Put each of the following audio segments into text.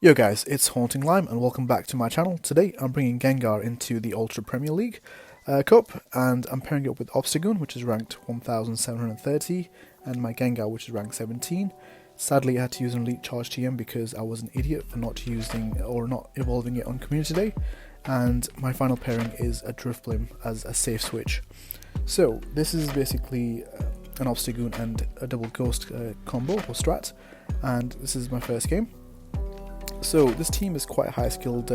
Yo guys, it's Haunting Lime and welcome back to my channel. Today I'm bringing Gengar into the Ultra Premier League Cup and I'm pairing it up with Obstagoon, which is ranked 1730, and my Gengar, which is ranked 17. Sadly I had to use an Elite Charge TM because I was an idiot for not using or not evolving it on Community Day, and my final pairing is a Drifblim as a safe switch. So this is basically an Obstagoon and a double ghost combo or strat, and this is my first game. So this team is quite a high skilled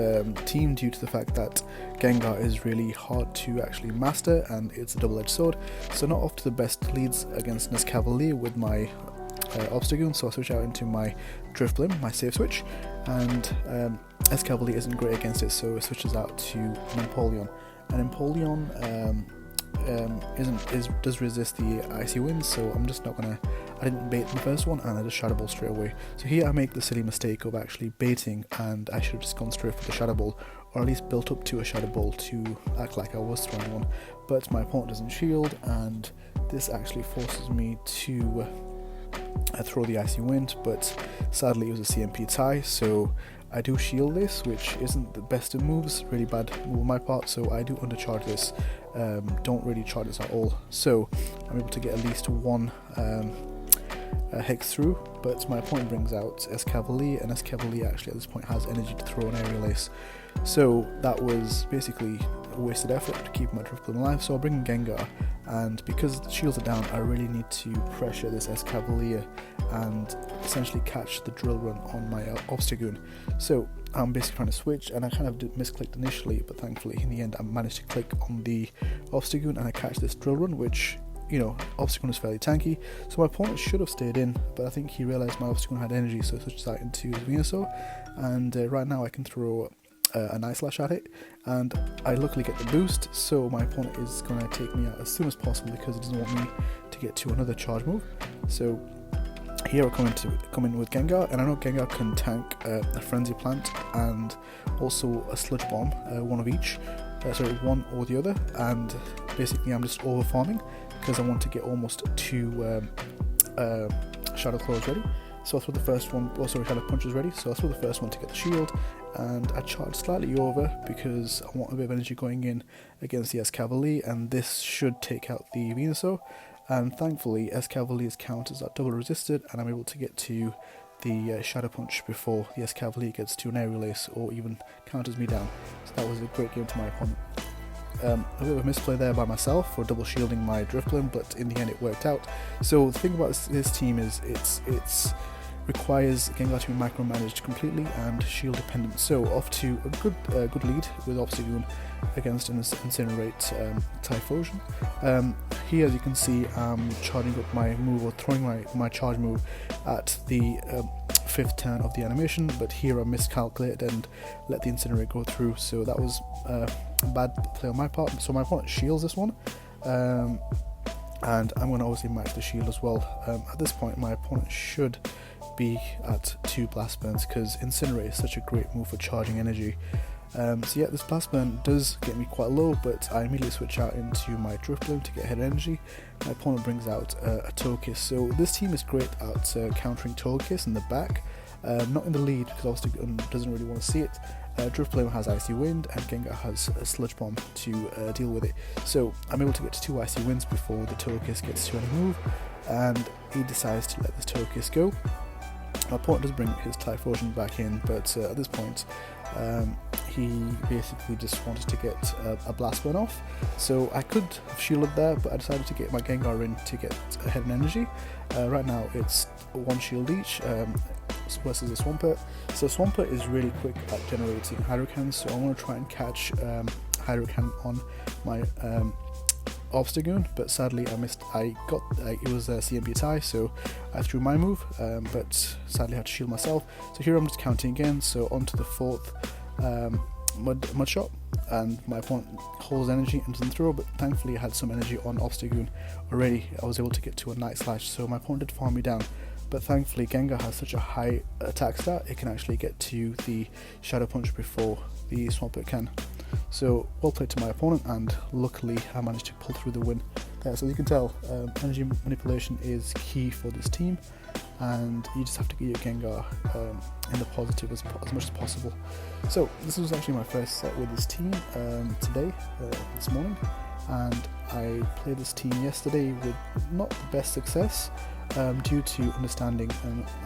team due to the fact that Gengar is really hard to actually master and it's a double-edged sword, so not off to the best leads against an Escavalier with my Obstagoon, so I switch out into my Drifblim, my safe switch, and Escavalier isn't great against it, so it switches out to an Empoleon. And Empoleon does resist the icy winds, so I'm just not gonna. I didn't bait the first one and I just shadowball straight away. So here I make the silly mistake of actually baiting, and I should have just gone straight for the shadowball, or at least built up to a shadowball to act like I was throwing one. But my opponent doesn't shield, and this actually forces me to throw the icy wind. But sadly it was a CMP tie, so I do shield this, which isn't the best of moves, really bad move on my part, so I do undercharge this, don't really charge this at all, so I'm able to get at least one hex through, but my opponent brings out Escavalier, and Escavalier actually at this point has energy to throw an aerial ace, so that was basically a wasted effort to keep my Drifblim alive. So I'll bring in Gengar, and because the shields are down I really need to pressure this Escavalier and essentially catch the drill run on my Obstagoon. So I'm basically trying to switch, and I kind of misclicked initially, but thankfully in the end I managed to click on the Obstagoon and I catch this drill run, which, you know, Obstagoon is fairly tanky, so my opponent should have stayed in, but I think he realised my Obstagoon had energy, so he switches out into his Venusaur, and right now I can throw a Night Slash at it, and I luckily get the boost, so my opponent is going to take me out as soon as possible because he doesn't want me to get to another charge move. So here I come in with Gengar, and I know Gengar can tank a Frenzy Plant and also a Sludge Bomb, one of each, one or the other, and basically I'm just over farming because I want to get almost two Shadow Claws ready. So I throw the first one, also Shadow Punch is ready, so I throw the first one to get the shield, and I charge slightly over because I want a bit of energy going in against the Escavalier, and this should take out the Venusaur, and thankfully Escavalier's counters are double resisted, and I'm able to get to the Shadow Punch before the Escavalier gets to an aerial ace or even counters me down. So that was a great game to my opponent. A bit of a misplay there by myself for double shielding my Drifblim, but in the end it worked out. So the thing about this team is it's requires Gengar to be micromanaged completely and shield dependent. So off to a good lead with Obstagoon against an Incinerate Typhlosion. Here, as you can see, I'm charging up my move, or throwing my charge move at the 5th turn of the animation, but here I miscalculated and let the Incinerate go through, so that was a bad play on my part. So my opponent shields this one, and I'm going to obviously match the shield as well. At this point my opponent should be at 2 Blast Burns because Incinerate is such a great move for charging energy. So yeah, this Blast Burn does get me quite low, but I immediately switch out into my Drifblim to get head energy. My opponent brings out a Togekiss, so this team is great at countering Togekiss in the back, not in the lead because obviously doesn't really want to see it. Drifblim has Icy Wind and Gengar has a Sludge Bomb to deal with it, so I'm able to get to 2 Icy Winds before the Togekiss gets to any move, and he decides to let this Togekiss go. My opponent does bring his Typhlosion back in, but at this point he basically just wanted to get a Blast Burn off, so I could have shielded there, but I decided to get my Gengar in to get ahead in energy. Right now it's 1 shield each versus a Swampert. So Swampert is really quick at generating Hydrocans, so I want to try and catch Hydrocan on my Obstagoon, but sadly I missed. It was a CMP tie, so I threw my move, but sadly I had to shield myself. So here I'm just counting again, so onto the 4th mud shot, and my opponent holds energy and doesn't throw, but thankfully I had some energy on Obstagoon already. I was able to get to a Night Slash, so my opponent did farm me down, but thankfully Gengar has such a high attack stat, it can actually get to the Shadow Punch before the Swampert can. So well played to my opponent, and luckily I managed to pull through the win So as you can tell, energy manipulation is key for this team, and you just have to get your Gengar in the positive as much as possible. So this was actually my first set with this team today, this morning, and I played this team yesterday with not the best success due to understanding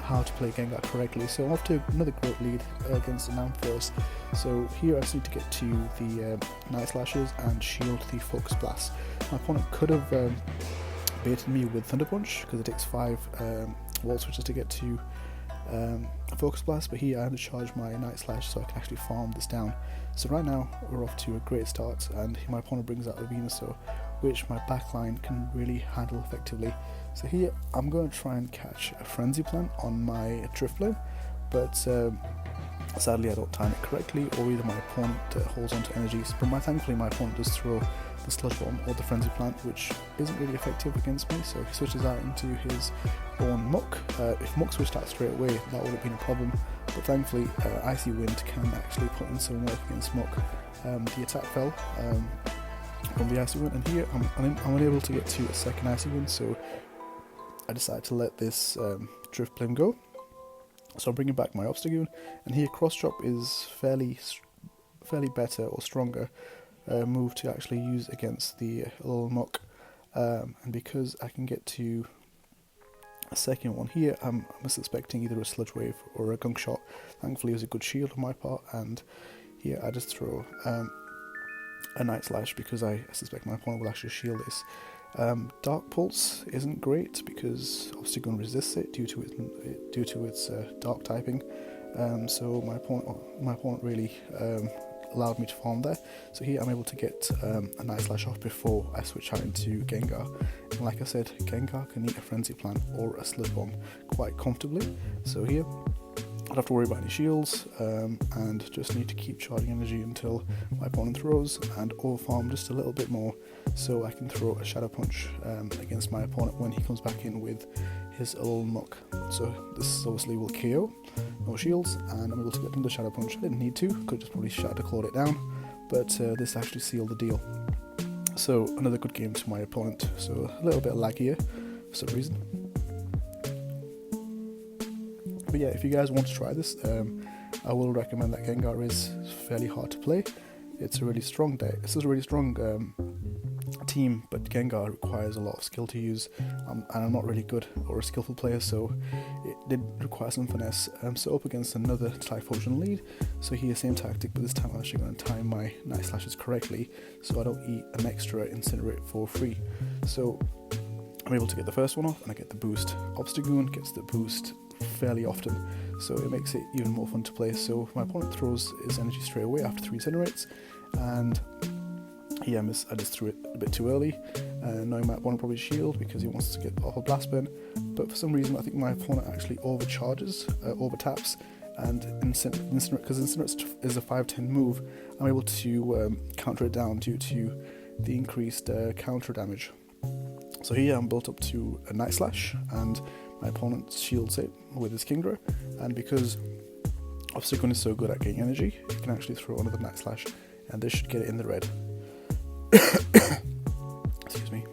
how to play Gengar correctly. So I'm off to another great lead against an Ampharos. So here I just need to get to the Night Slashes and shield the Focus Blast. My opponent could have baited me with Thunder Punch because it takes 5 wall switches to get to Focus Blast, but here I had to charge my Night Slash so I can actually farm this down. So right now we're off to a great start, and my opponent brings out a Venusaur, which my backline can really handle effectively. So here I'm going to try and catch a Frenzy Plant on my Drifblim, but sadly I don't time it correctly, or either my opponent holds onto energies. But thankfully my opponent does throw the Sludge Bomb or the Frenzy Plant, which isn't really effective against me, so he switches out into his own Muk. If Muk switched out straight away, that would have been a problem, but thankfully Icy Wind can actually put in some work against Muk. The attack fell from the Icy Wind, and here I'm unable to get to a second Icy Wind, so I decided to let this Drifblim go. So I'm bringing back my Obstagoon, and here Cross Drop is fairly better or stronger move to actually use against the Alolan Muk, and because I can get to a second one here, I'm suspecting either a Sludge Wave or a Gunk Shot. Thankfully it was a good shield on my part, and here I just throw a Night Slash because I suspect my opponent will actually shield this. Dark Pulse isn't great because Obstagoon resists it due to its dark typing. So my opponent really allowed me to farm there. So here I'm able to get a Night Slash off before I switch out into Gengar. And like I said, Gengar can eat a Frenzy Plant or a Sludge Bomb quite comfortably. So here I don't have to worry about any shields, and just need to keep charging energy until my opponent throws, and overfarm just a little bit more so I can throw a Shadow Punch against my opponent when he comes back in with his Alolan Muk. So this obviously will KO, no shields, and I'm able to get another Shadow Punch. I didn't need to, could just probably Shadow Clawed it down, but this actually sealed the deal. So another good game to my opponent, so a little bit laggier for some reason. But yeah, if you guys want to try this, I will recommend that Gengar is fairly hard to play. It's a really strong deck. It's a really strong team, but Gengar requires a lot of skill to use, and I'm not really good or a skillful player, so it did require some finesse. So up against another Typhlosion lead, so here's the same tactic, but this time I'm actually going to time my Night Slashes correctly so I don't eat an extra Incinerate for free. So I'm able to get the first one off and I get the boost. Obstagoon gets the boost fairly often, so it makes it even more fun to play. So my opponent throws his energy straight away after 3 Incinerates, and here I just threw it a bit too early, knowing my opponent probably shield because he wants to get off a Blast Burn, but for some reason I think my opponent actually overcharges, overtaps, and Incinerate, because Incinerate is a 5-10 move, I'm able to counter it down due to the increased counter damage. So here I'm built up to a Night Slash, and my opponent shields it with his Kingdra, and because Obstagoon is so good at getting energy, he can actually throw another Night Slash, and this should get it in the red. Excuse me.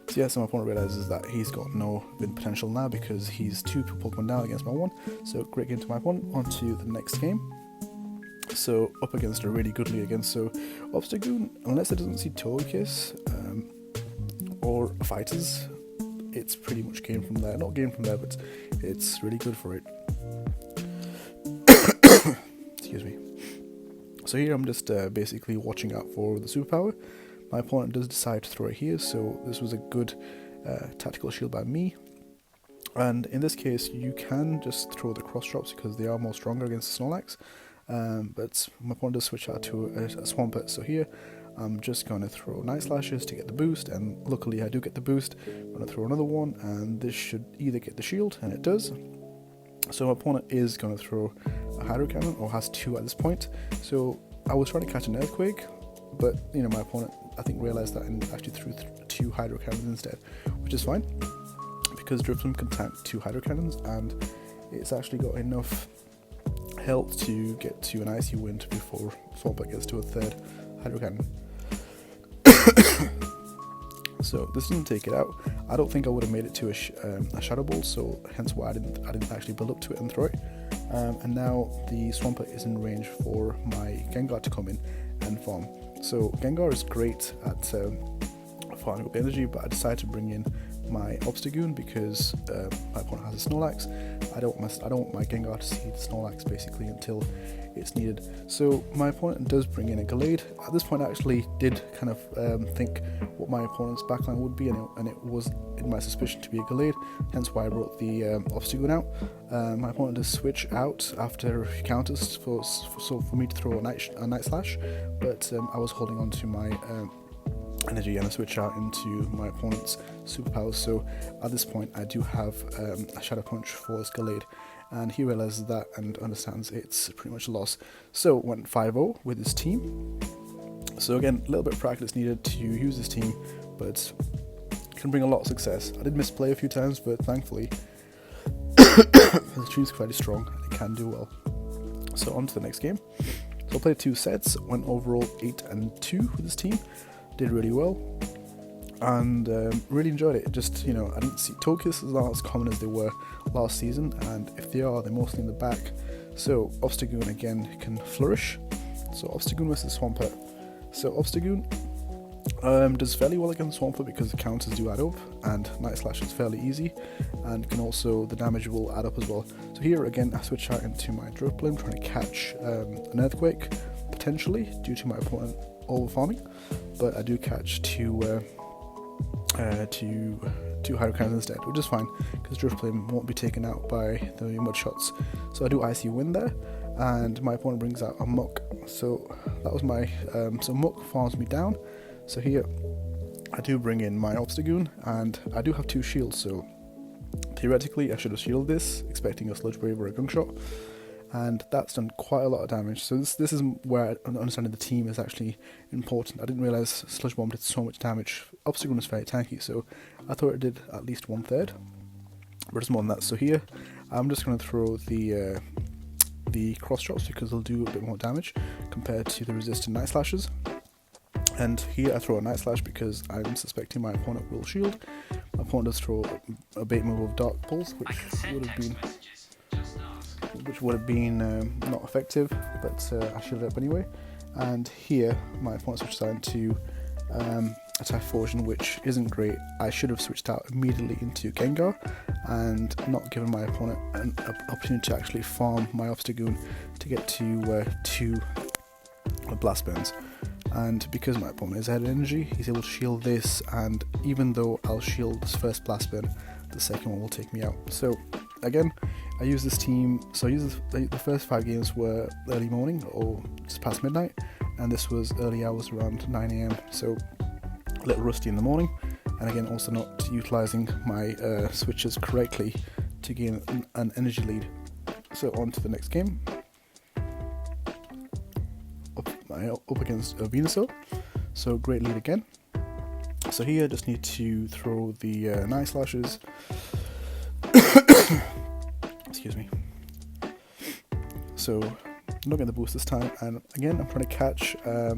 So yeah, so my opponent realizes that he's got no win potential now because he's 2 Pokemon down against my 1, so great game to my opponent. On to the next game. So up against a really good lead again, so Obstagoon, unless it doesn't see Togekiss or Fighters, it's pretty much game from there. Not game from there, but it's really good for it. Excuse me. So here I'm just basically watching out for the superpower. My opponent does decide to throw it here, so this was a good tactical shield by me. And in this case, you can just throw the cross drops because they are more stronger against Snorlax. But my opponent does switch out to a Swampert, so here I'm just going to throw Night Slashes to get the boost, and luckily I do get the boost. I'm going to throw another one, and this should either get the shield, and it does. So my opponent is going to throw a Hydro Cannon, or has 2 at this point. So I was trying to catch an Earthquake, but you know, my opponent I think realized that and actually threw 2 Hydro Cannons instead, which is fine because Drifblim can tank 2 Hydro Cannons, and it's actually got enough health to get to an Icy Wind before Swampert gets to a 3rd Hydro Cannon. So this doesn't take it out. I don't think I would have made it to a shadow ball, so hence why I didn't actually build up to it and throw it. And now the Swampert is in range for my Gengar to come in and farm. So Gengar is great at farming up energy, but I decided to bring in my Obstagoon because my opponent has a Snorlax. I don't want my Gengar to see the Snorlax basically until it's needed. So my opponent does bring in a Gallade. At this point I actually did kind of think what my opponent's backline would be, and it was in my suspicion to be a Gallade, hence why I brought the Obstagoon out. My opponent does switch out after he counters for me to throw a Night Slash, but I was holding on to my energy and a switch out into my opponent's superpowers. So at this point I do have a Shadow Punch for this Gallade, and he realizes that and understands it's pretty much a loss. So went 5-0 with his team. So again, a little bit of practice needed to use this team, but can bring a lot of success. I did misplay a few times, but thankfully the team's fairly strong and it can do well. So on to the next game. So I played 2 sets, went overall 8-2 with this team. Did really well and really enjoyed it. Just, you know, I didn't see Togekiss is not as common as they were last season, and if they are, they're mostly in the back. So Obstagoon again can flourish. So Obstagoon versus Swampert. So Obstagoon does fairly well against Swampert because the counters do add up, and Night Slash is fairly easy, and can also, the damage will add up as well. So here again I switch out into my Drifblim, trying to catch an Earthquake potentially due to my opponent over farming, but I do catch two Hydro instead, which is fine because Drifblim won't be taken out by the mud shots. So I do Icy Wind there, and my opponent brings out a Muk. So that was my so Muk farms me down. So here I do bring in my Obstagoon, and I do have 2 shields, so theoretically I should have shielded this, expecting a Sludge Wave or a Gunk Shot, and that's done quite a lot of damage. So this is where understanding the team is actually important. I didn't realise Sludge Bomb did so much damage. Obstagoon is very tanky, so I thought it did at least 1/3, but it's more than that. So here I'm just going to throw the cross drops because they'll do a bit more damage compared to the resistant Night Slashes. And here I throw a Night Slash because I'm suspecting my opponent will shield. My opponent does throw a bait move of Dark Pulse, which would have been not effective, but I shielded it up anyway. And here my opponent switches out into Attack Fusion, which isn't great. I should have switched out immediately into Gengar and not given my opponent an opportunity to actually farm my Obstagoon to get to 2 Blast Burns. And because my opponent is ahead of energy, he's able to shield this, and even though I'll shield this first Blast Burn, the second one will take me out. So again, I use this team, so I use the first 5 games were early morning or just past midnight, and this was early hours around 9 AM, so a little rusty in the morning, and again also not utilising my switches correctly to gain an energy lead. So on to the next game. Up against Venusaur, so great lead again. So here I just need to throw the Night Slashes. Excuse me. So I'm not getting the boost this time, and again I'm trying to catch a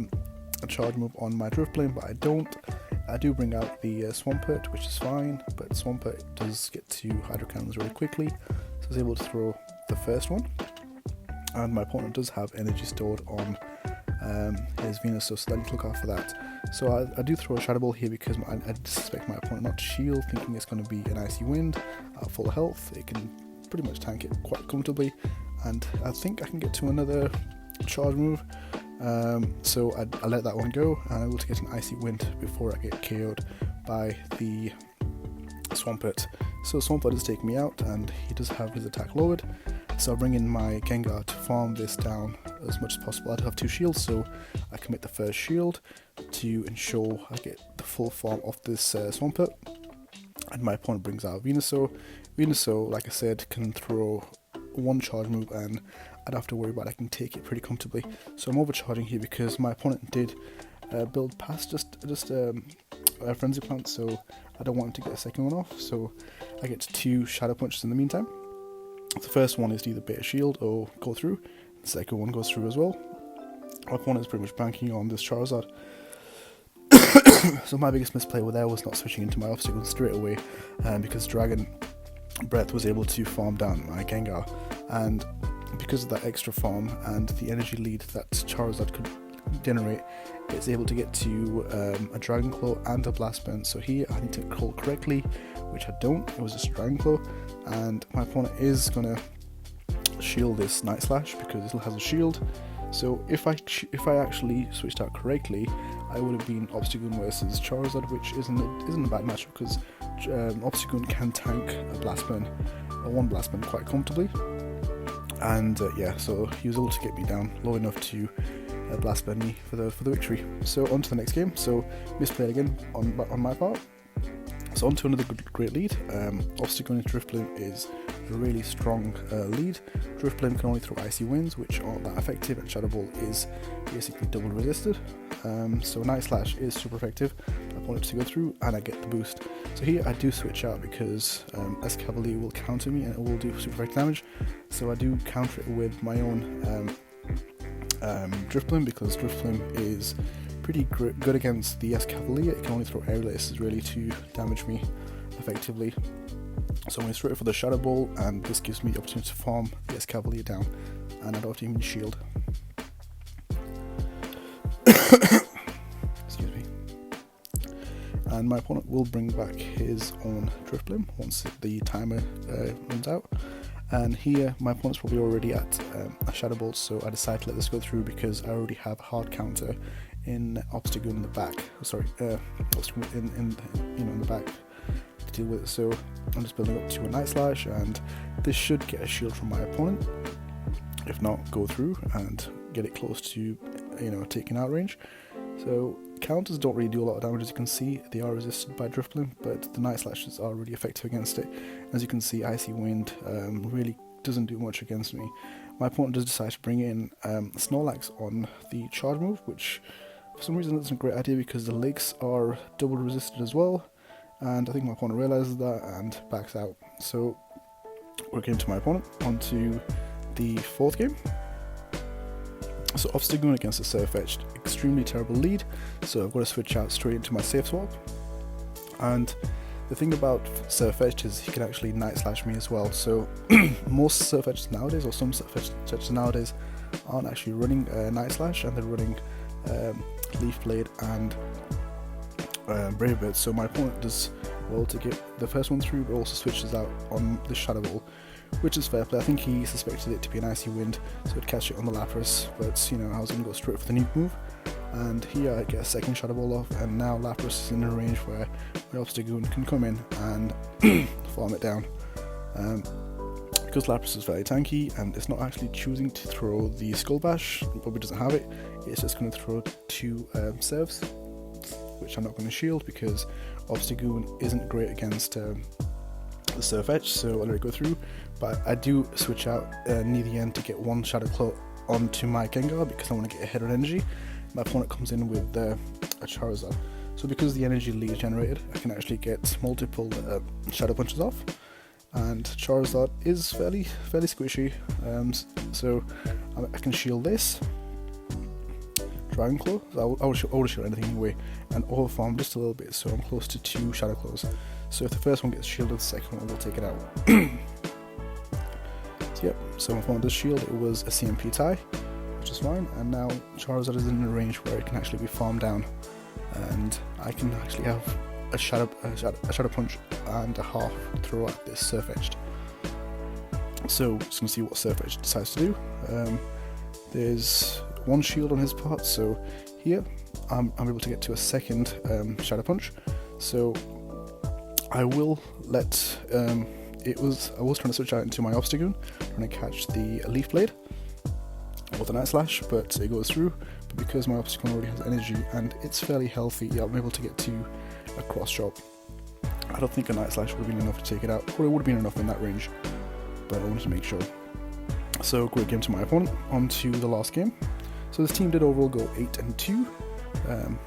charge move on my Drifblim, but I don't. I do bring out the Swampert, which is fine, but Swampert does get to Hydro Cannons really quickly, so I was able to throw the first one, and my opponent does have energy stored on his Venusaur, so I need to look out for that. So I do throw a Shadow Ball here because I suspect my opponent not to shield, thinking it's going to be an Icy Wind at full health. It can pretty much tank it quite comfortably, and I think I can get to another charge move. So I let that one go, and I'm able to get an Icy Wind before I get KO'd by the Swampert. So Swampert does take me out, and he does have his attack lowered. So I bring in my Gengar to farm this down as much as possible. I do have 2 shields, so I commit the first shield to ensure I get the full farm off this Swampert. And my opponent brings out Venusaur. Venusaur, like I said, can throw 1 charge move, and I don't have to worry about it. I can take it pretty comfortably. So I'm overcharging here because my opponent did build past just a Frenzy Plant, so I don't want him to get a second one off. So I get 2 Shadow Punches in the meantime. The first one is to either bait a shield or go through. The second one goes through as well. My opponent is pretty much banking on this Charizard. So my biggest misplay there was not switching into my Obstagoon straight away, because Dragon Breath was able to farm down my Gengar, and because of that extra farm and the energy lead that Charizard could generate, it's able to get to a Dragon Claw and a Blast Burn. So here I need to call correctly, which I don't. It was just Dragon Claw, and my opponent is gonna shield this Night Slash because it has a shield. So if I actually switched out correctly, I would have been Obstagoon versus Charizard, which isn't a bad matchup because Obstagoon can tank a Blast Burn, one Blast Burn quite comfortably. And yeah, so he was able to get me down low enough to Blast Burn me for the victory. So on to the next game. So misplay again on my part. So on to another great lead. Obstagoon into Drifblim is a really strong lead. Drifblim can only throw Icy Winds, which aren't that effective, and Shadow Ball is basically double resisted. So Night Slash is super effective. I want it to go through, and I get the boost. So here I do switch out because Escavalier will counter me, and it will do super effective damage. So I do counter it with my own Drifblim, because Drifblim is pretty good against the Escavalier. It can only throw aerial aces really to damage me effectively. So I'm going straight for the Shadow Ball, and this gives me the opportunity to farm the Escavalier down, and I don't have to even shield. Excuse me. And my opponent will bring back his own Drifblim once the timer runs out. And here my opponent's probably already at a Shadow Ball, so I decided to let this go through because I already have a hard counter in Obstagoon in the back. Sorry, Obstagoon in the back to deal with it. So I'm just building up to a Night Slash, and this should get a shield from my opponent. If not, go through and get it close to taking out range. So counters don't really do a lot of damage, as you can see. They are resisted by Drifblim, but the Night Slashes are really effective against it. As you can see, Icy Wind really doesn't do much against me. My opponent does decide to bring in Snorlax on the charge move, which for some reason that's a great idea because the lakes are double resisted as well, and I think my opponent realizes that and backs out. So we're getting to my opponent, onto the fourth game. So Obstagoon against the Sirfetched, extremely terrible lead, so I've got to switch out straight into my safe swap. And the thing about Sirfetched is he can actually Night Slash me as well. So most Sirfetcheds nowadays, or some Sirfetcheds nowadays, aren't actually running Night Slash, and they're running Leaf Blade and Brave Bird. So my opponent does well to get the first one through, but also switches out on the Shadow Ball, which is fair play. I think he suspected it to be an Icy Wind, so he'd catch it on the Lapras, but I was going to go straight for the nuke move, and here I get a second Shadow Ball off, and now Lapras is in a range where my Obstagoon can come in and farm it down. Because Lapras is very tanky, and it's not actually choosing to throw the Skull Bash, it probably doesn't have it, it's just going to throw two Serves, which I'm not going to shield because Obstagoon isn't great against the Sirfetched, so I'll let it go through. But I do switch out near the end to get one Shadow Claw onto my Gengar because I want to get ahead on energy. My opponent comes in with a Charizard. So because the energy lead is generated, I can actually get multiple Shadow Punches off. And Charizard is fairly squishy, so I can shield this. Dragon Claw, so I would shield anything anyway, and over farm just a little bit, so I'm close to two Shadow Claws. So if the first one gets shielded, the second one will take it out. So yep, so my opponent does shield, it was a CMP tie, which is fine, and now Charizard is in a range where it can actually be farmed down, and I can actually have a Shadow Punch and a half throw at this Sirfetchhed. So just gonna see what Sirfetchhed decides to do. There's one shield on his part, so here I'm able to get to a second Shadow Punch. So I will let I was trying to switch out into my Obstagoon, trying to catch the Leaf Blade or the Night Slash, but it goes through. But because my Obstagoon already has energy and it's fairly healthy, I'm able to get to a cross chop. I don't think a Night Slash would have been enough to take it out, or it would have been enough in that range, but I wanted to make sure. So great game to my opponent. On to the last game. So this team did overall go 8-2.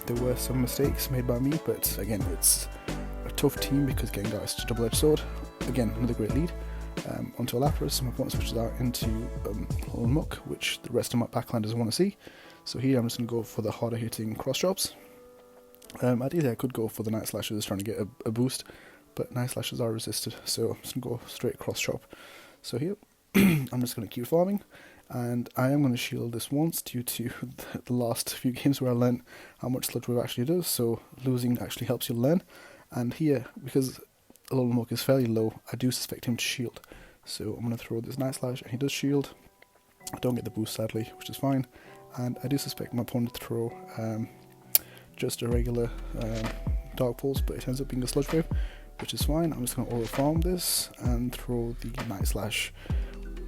There were some mistakes made by me, but again, it's a tough team because Gengar is such a double-edged sword. Again, another great lead. Onto a Lapras, my opponent switches out into Alolan Muk, which the rest of my backline doesn't want to see. So here I'm just going to go for the harder hitting cross drops. Ideally I could go for the Night Slashes trying to get a boost, but Night Slashes are resisted, so I'm just going to go straight across chop. So here, I'm just going to keep farming, and I am going to shield this once due to the last few games where I learned how much Sludge Wave actually does, so losing actually helps you learn. And here, because Alolan Muk is fairly low, I do suspect him to shield. So I'm going to throw this Night Slash, and he does shield. I don't get the boost sadly, which is fine. And I do suspect my opponent to throw just a regular Dark Pulse, but it ends up being a Sludge Wave, which is fine. I'm just going to auto farm this and throw the Night Slash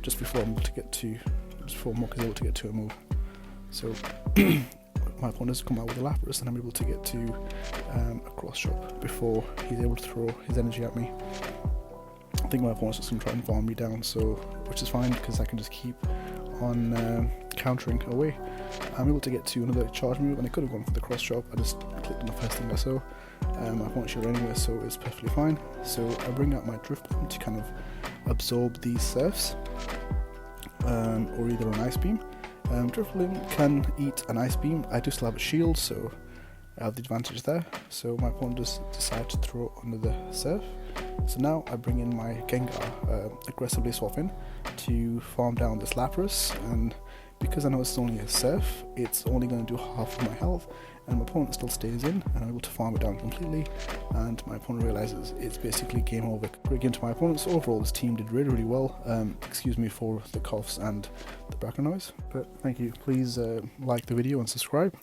just before I'm able to get to, just before Muk is able to get to a move. So my opponent has come out with a Lapras, and I'm able to get to a cross chop before he's able to throw his energy at me. I think my opponent's just going to try and farm me down, so which is fine because I can just keep on countering away. I'm able to get to another charge move, and I could have gone for the cross chop. I just clicked on the first thing I saw. My opponent shielded anyway, so it's perfectly fine. So I bring out my Drifblim to kind of absorb these surfs, or either an Ice Beam. Drifblim can eat an Ice Beam. I do still have a shield, so I have the advantage there. So my opponent just decides to throw another surf. So now I bring in my Gengar, aggressively swap in to farm down this Lapras, and because I know it's only a surf, it's only going to do half of my health, and my opponent still stays in, and I'm able to farm it down completely, and my opponent realizes it's basically game over. Great game to my opponents. Overall, this team did really well. Excuse me for the coughs and the background noise, but thank you. Please like the video and subscribe.